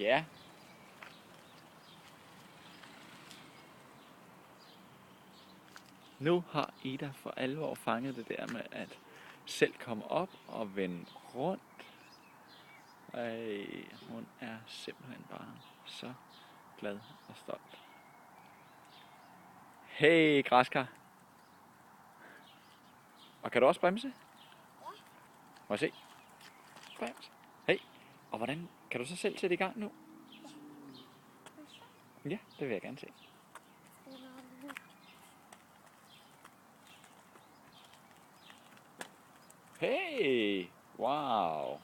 Ja. Nu har Ida for alvor fanget det der med at selv komme op og vende rundt. Hun er simpelthen bare så glad og stolt. Hey, græskar. Og kan du også bremse? Ja. Må jeg se? Brems. Hey. Og hvordan kan du så selv sætte i gang nu? Ja, det vil jeg gerne se. Hey! Wow!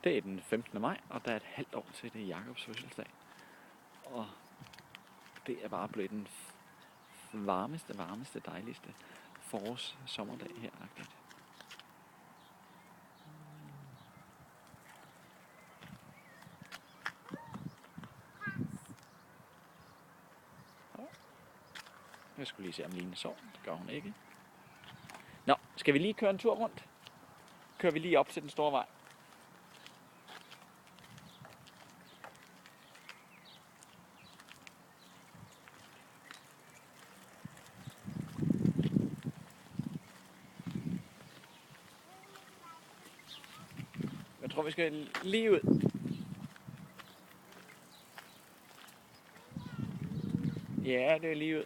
Det er den 15. maj, og der er et halvt år til det er Jakobs fødselsdag. Og det er bare blevet den varmeste, dejligste sommerdag her. Jeg skulle lige se, om Line sov. Det gør hun ikke. Nå, skal vi lige køre en tur rundt? Kører vi lige op til den store vej. Jeg tror, vi skal lige ud. Ja, det er lige ud.